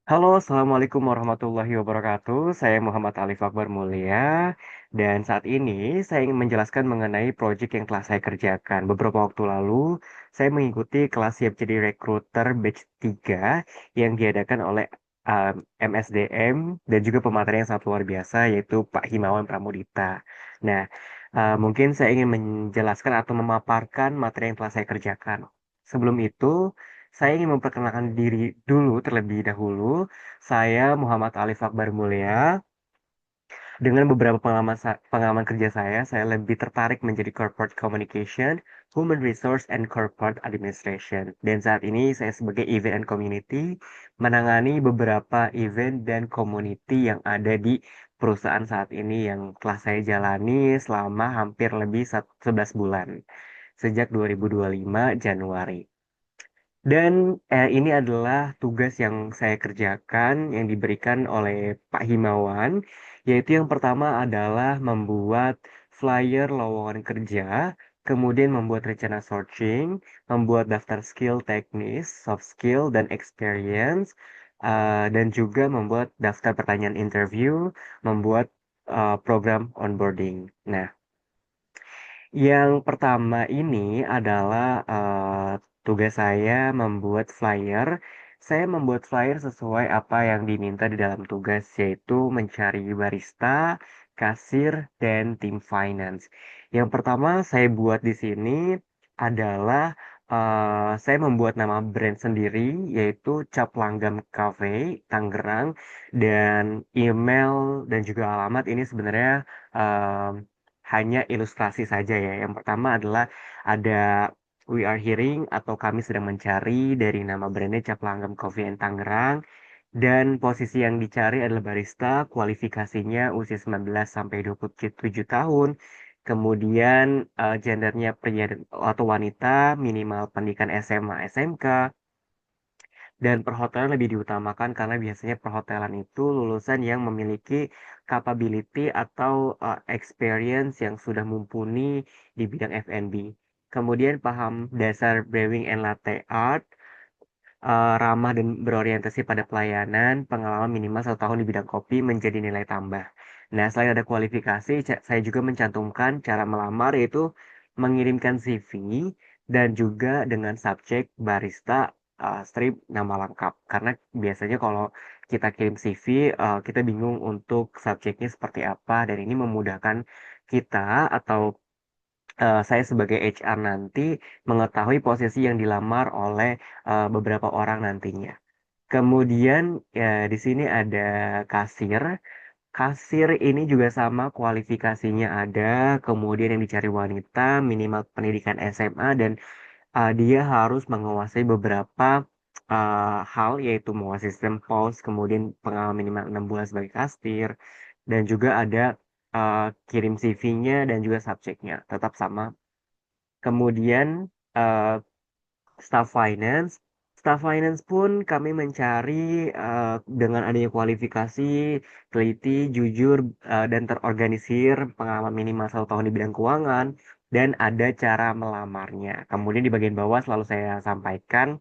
Halo, Assalamualaikum warahmatullahi wabarakatuh. Saya Muhammad Alif Akbar Mulia, dan saat ini saya ingin menjelaskan mengenai proyek yang telah saya kerjakan. Beberapa waktu lalu, saya mengikuti kelas siap jadi rekruter batch 3 yang diadakan oleh MSDM dan juga pemateri yang sangat luar biasa, yaitu Pak Himawan Pramudita. Nah, mungkin saya ingin menjelaskan atau memaparkan materi yang telah saya kerjakan. Sebelum itu, saya ingin memperkenalkan diri dulu terlebih dahulu. Saya Muhammad Alif Akbar Mulia. Dengan beberapa pengalaman kerja saya lebih tertarik menjadi Corporate Communication, Human Resource, and Corporate Administration. Dan saat ini saya sebagai Event and Community menangani beberapa event dan community yang ada di perusahaan saat ini yang telah saya jalani selama hampir lebih 11 bulan. Sejak 2025 Januari. Dan ini adalah tugas yang saya kerjakan yang diberikan oleh Pak Himawan, yaitu yang pertama adalah membuat flyer lowongan kerja, kemudian membuat rencana searching, membuat daftar skill teknis, soft skill, dan experience, dan juga membuat daftar pertanyaan interview, membuat program onboarding. Nah, yang pertama ini adalah tugas saya membuat flyer. Saya membuat flyer sesuai apa yang diminta di dalam tugas, yaitu mencari barista, kasir, dan tim finance. Yang pertama saya buat di sini adalah saya membuat nama brand sendiri, yaitu Cap Langgam Cafe Tangerang, dan email dan juga alamat ini sebenarnya hanya ilustrasi saja ya. Yang pertama adalah ada We Are Hearing atau kami sedang mencari dari nama brandnya Cap Langgam Coffee and Tangerang. Dan posisi yang dicari adalah barista, kualifikasinya usia 19 sampai 27 tahun. Kemudian gendernya pria atau wanita, minimal pendidikan SMA, SMK. Dan perhotelan lebih diutamakan karena biasanya perhotelan itu lulusan yang memiliki capability atau experience yang sudah mumpuni di bidang F&B. Kemudian paham dasar brewing and latte art, ramah dan berorientasi pada pelayanan, pengalaman minimal 1 tahun di bidang kopi menjadi nilai tambah. Nah, selain ada kualifikasi, saya juga mencantumkan cara melamar yaitu mengirimkan CV dan juga dengan subjek barista, strip nama lengkap. Karena biasanya kalau kita kirim CV, kita bingung untuk subjeknya seperti apa dan ini memudahkan kita atau saya sebagai HR nanti mengetahui posisi yang dilamar oleh beberapa orang nantinya. Kemudian ya, di sini ada kasir. Kasir ini juga sama kualifikasinya ada, kemudian yang dicari wanita minimal pendidikan SMA dan dia harus menguasai beberapa hal yaitu menguasai sistem POS, kemudian pengalaman minimal 6 bulan sebagai kasir dan juga ada kirim CV-nya dan juga subjeknya tetap sama. Kemudian eh, staff finance. Staff finance pun kami mencari dengan adanya kualifikasi, teliti, jujur, dan terorganisir, pengalaman minimal 1 tahun di bidang keuangan, dan ada cara melamarnya. Kemudian di bagian bawah selalu saya sampaikan,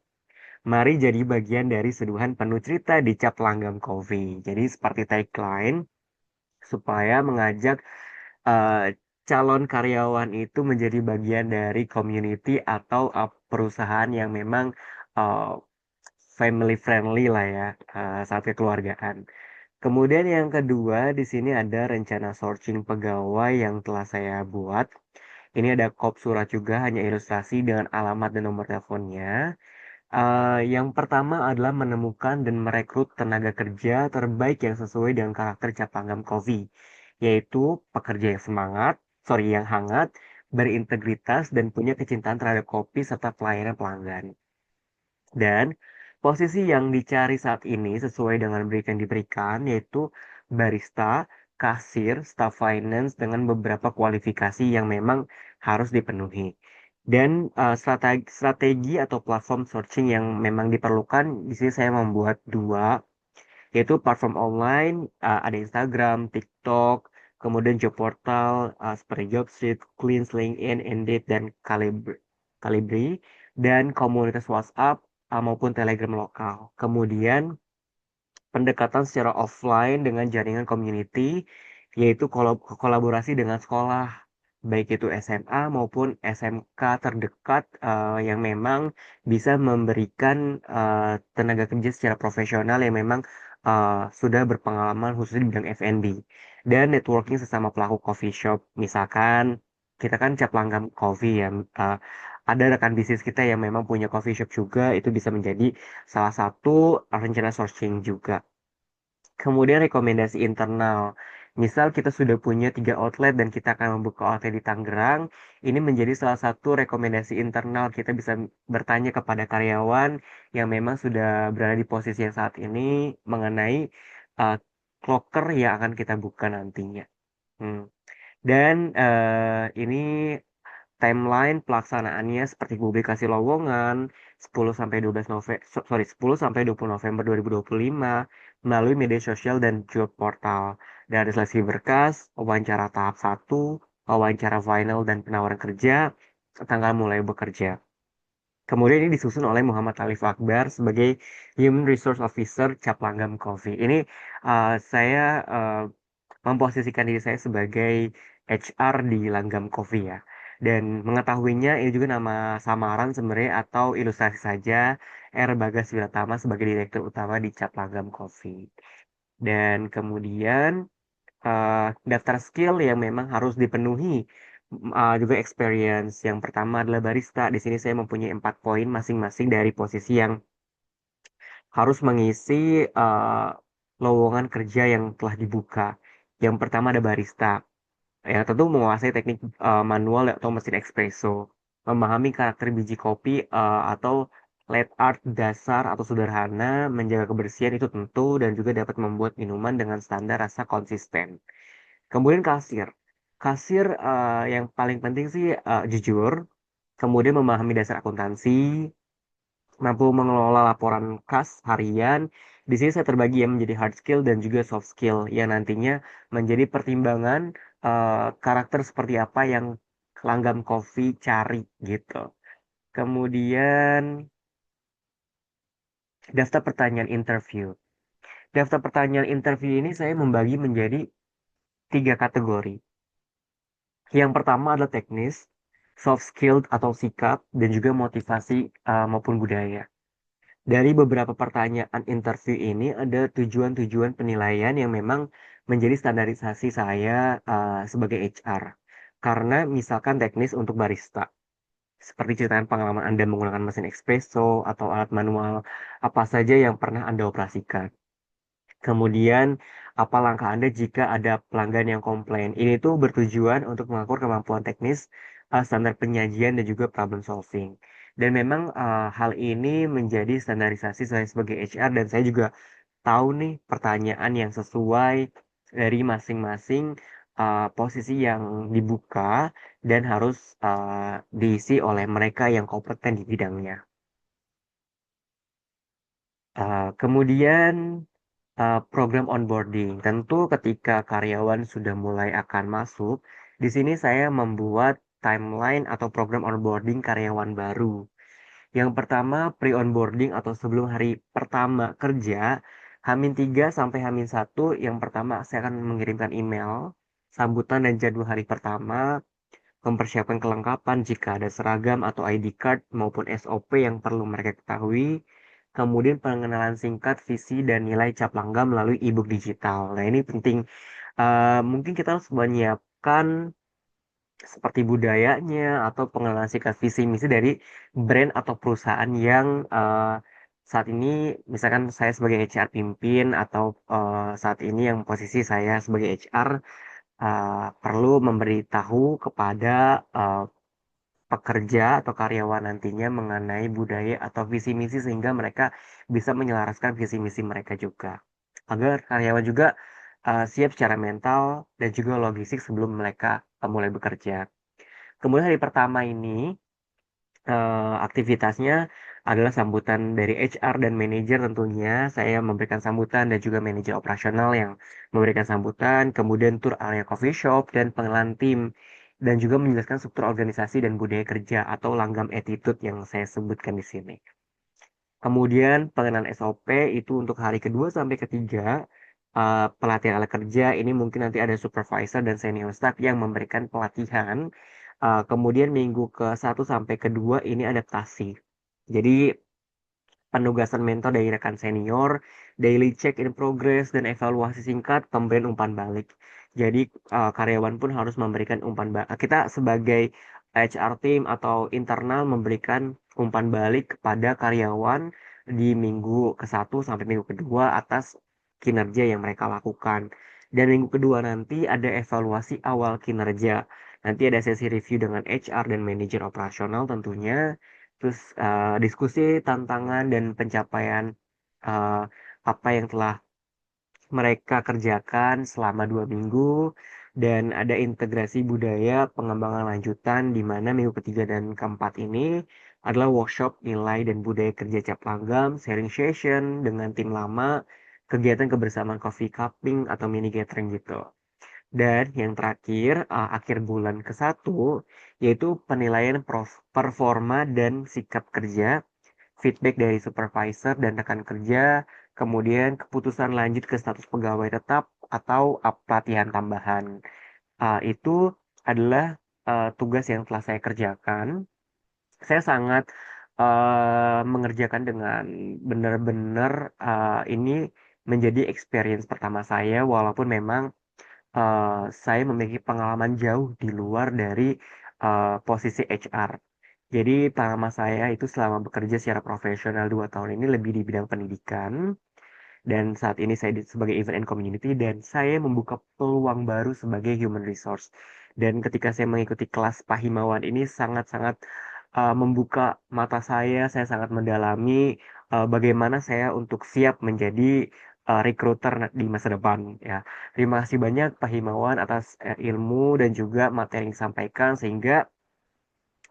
mari jadi bagian dari seduhan penuh cerita di Cap Langgam Coffee. Jadi seperti tagline, supaya mengajak eh, calon karyawan itu menjadi bagian dari community atau perusahaan yang memang eh, family friendly lah ya, saat kekeluargaan. Kemudian yang kedua di sini ada rencana sourcing pegawai yang telah saya buat. Ini ada kop surat juga, hanya ilustrasi dengan alamat dan nomor teleponnya. Yang pertama adalah menemukan dan merekrut tenaga kerja terbaik yang sesuai dengan karakter Capangam Coffee, yaitu pekerja yang semangat, sorry, yang hangat, berintegritas, dan punya kecintaan terhadap kopi serta pelayanan pelanggan. Dan posisi yang dicari saat ini sesuai dengan brief yang diberikan, yaitu barista, kasir, staff finance dengan beberapa kualifikasi yang memang harus dipenuhi. Dan strategi atau platform searching yang memang diperlukan, di sini saya membuat dua, yaitu platform online, ada Instagram, TikTok, kemudian job portal seperti Jobstreet, Cleans, LinkedIn, Indeed, dan Calibri, dan komunitas WhatsApp maupun Telegram lokal. Kemudian pendekatan secara offline dengan jaringan community, yaitu kolaborasi dengan sekolah, baik itu SMA maupun SMK terdekat yang memang bisa memberikan tenaga kerja secara profesional yang memang sudah berpengalaman khususnya di bidang F&B dan networking sesama pelaku coffee shop. Misalkan kita kan cap langgam coffee ya, ada rekan bisnis kita yang memang punya coffee shop juga, itu bisa menjadi salah satu rencana sourcing juga. Kemudian rekomendasi internal. Misal kita sudah punya 3 outlet dan kita akan membuka outlet di Tangerang, ini menjadi salah satu rekomendasi internal. Kita bisa bertanya kepada karyawan yang memang sudah berada di posisi yang saat ini mengenai uh, loker yang akan kita buka nantinya. Hmm. Dan ini timeline pelaksanaannya seperti publikasi lowongan 10 sampai 12 November, sorry 10 sampai 20 November 2025 melalui media sosial dan job portal. Dari seleksi berkas, wawancara tahap 1, wawancara final dan penawaran kerja, tanggal mulai bekerja. Kemudian ini disusun oleh Muhammad Alif Akbar sebagai Human Resource Officer Cap Langgam Coffee. Ini saya memposisikan diri saya sebagai HR di Langgam Coffee ya. Dan mengetahuinya ini juga nama samaran sebenarnya atau ilustrasi saja R. Bagas Wiratama sebagai Direktur Utama di Cap Langgam Coffee. Dan kemudian daftar skill yang memang harus dipenuhi juga experience. Yang pertama adalah barista. Di sini saya mempunyai 4 poin masing-masing dari posisi yang harus mengisi lowongan kerja yang telah dibuka. Yang pertama ada barista. Ya, tentu menguasai teknik manual atau mesin espresso, memahami karakter biji kopi atau late art dasar atau sederhana, menjaga kebersihan itu tentu, dan juga dapat membuat minuman dengan standar rasa konsisten. Kemudian kasir. Kasir yang paling penting sih jujur, kemudian memahami dasar akuntansi, mampu mengelola laporan kas harian. Di sini saya terbagi ya menjadi hard skill dan juga soft skill yang nantinya menjadi pertimbangan karakter seperti apa yang Langgam Coffee cari gitu. Kemudian daftar pertanyaan interview. Daftar pertanyaan interview ini saya membagi menjadi 3 kategori. Yang pertama adalah teknis, soft skill atau sikap, dan juga motivasi maupun budaya. Dari beberapa pertanyaan interview ini ada tujuan-tujuan penilaian yang memang menjadi standarisasi saya sebagai HR. Karena misalkan teknis untuk barista, seperti ceritaan pengalaman Anda menggunakan mesin espresso atau alat manual, apa saja yang pernah Anda operasikan. Kemudian, apa langkah Anda jika ada pelanggan yang komplain? Ini tuh bertujuan untuk mengukur kemampuan teknis, standar penyajian, dan juga problem solving. Dan memang hal ini menjadi standarisasi saya sebagai HR dan saya juga tahu nih pertanyaan yang sesuai dari masing-masing posisi yang dibuka dan harus diisi oleh mereka yang kompeten di bidangnya. Kemudian program onboarding. Tentu ketika karyawan sudah mulai akan masuk, di sini saya membuat timeline atau program onboarding karyawan baru. Yang pertama, pre-onboarding atau sebelum hari pertama kerja, H-3 sampai H-1, yang pertama saya akan mengirimkan email, sambutan dan jadwal hari pertama, mempersiapkan kelengkapan jika ada seragam atau ID card maupun SOP yang perlu mereka ketahui, kemudian pengenalan singkat visi dan nilai cap langgam melalui e-book digital. Nah, ini penting. Mungkin kita harus menyiapkan seperti budayanya atau pengenalan singkat visi misi dari brand atau perusahaan yang saat ini misalkan saya sebagai HR pimpin atau saat ini yang posisi saya sebagai HR perlu memberitahu kepada uh, pekerja atau karyawan nantinya mengenai budaya atau visi misi sehingga mereka bisa menyelaraskan visi misi mereka juga agar karyawan juga siap secara mental dan juga logistik sebelum mereka mulai bekerja. Kemudian hari pertama ini aktivitasnya adalah sambutan dari HR dan manajer tentunya. Saya memberikan sambutan dan juga manajer operasional yang memberikan sambutan, kemudian tur area coffee shop dan pengenalan tim dan juga menjelaskan struktur organisasi dan budaya kerja atau langgam attitude yang saya sebutkan di sini. Kemudian pengenalan SOP itu untuk hari kedua sampai ketiga, pelatihan ala kerja ini mungkin nanti ada supervisor dan senior staff yang memberikan pelatihan. Kemudian minggu ke 1 sampai kedua ini adaptasi. Jadi penugasan mentor dari rekan senior, daily check in progress, dan evaluasi singkat, pemberian umpan balik. Jadi karyawan pun harus memberikan umpan balik. Kita sebagai HR team atau internal memberikan umpan balik kepada karyawan di minggu ke 1 sampai minggu kedua atas kinerja yang mereka lakukan. Dan minggu kedua nanti ada evaluasi awal kinerja. Nanti ada sesi review dengan HR dan manajer operasional tentunya. Terus diskusi tantangan dan pencapaian eh, apa yang telah mereka kerjakan selama 2 minggu, dan ada integrasi budaya pengembangan lanjutan di mana minggu ketiga dan keempat ini adalah workshop nilai dan budaya kerja cap langgam, sharing session dengan tim lama, kegiatan kebersamaan coffee cupping atau mini gathering gitu. Dan yang terakhir, akhir bulan ke 1, yaitu penilaian performa dan sikap kerja, feedback dari supervisor dan rekan kerja, kemudian keputusan lanjut ke status pegawai tetap atau pelatihan tambahan. Itu adalah tugas yang telah saya kerjakan. Saya sangat mengerjakan dengan benar-benar, ini menjadi experience pertama saya, walaupun memang saya memiliki pengalaman jauh di luar dari posisi HR. Jadi pengalaman saya itu selama bekerja secara profesional 2 tahun ini lebih di bidang pendidikan, dan saat ini saya sebagai event and community, dan saya membuka peluang baru sebagai human resource. Dan ketika saya mengikuti kelas Pahimawan ini sangat-sangat membuka mata saya sangat mendalami bagaimana saya untuk siap menjadi recruiter di masa depan ya. Terima kasih banyak Pak Himawan atas ilmu dan juga materi yang disampaikan, sehingga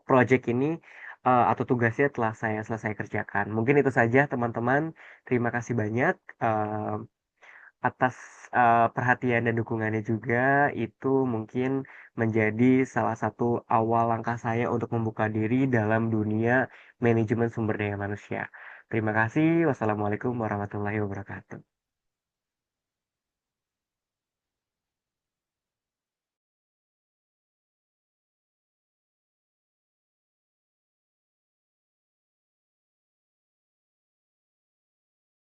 project ini atau tugasnya telah saya selesai kerjakan. Mungkin itu saja teman-teman. Terima kasih banyak atas perhatian dan dukungannya juga. Itu mungkin menjadi salah satu awal langkah saya untuk membuka diri dalam dunia manajemen sumber daya manusia. Terima kasih. Wassalamualaikum warahmatullahi wabarakatuh.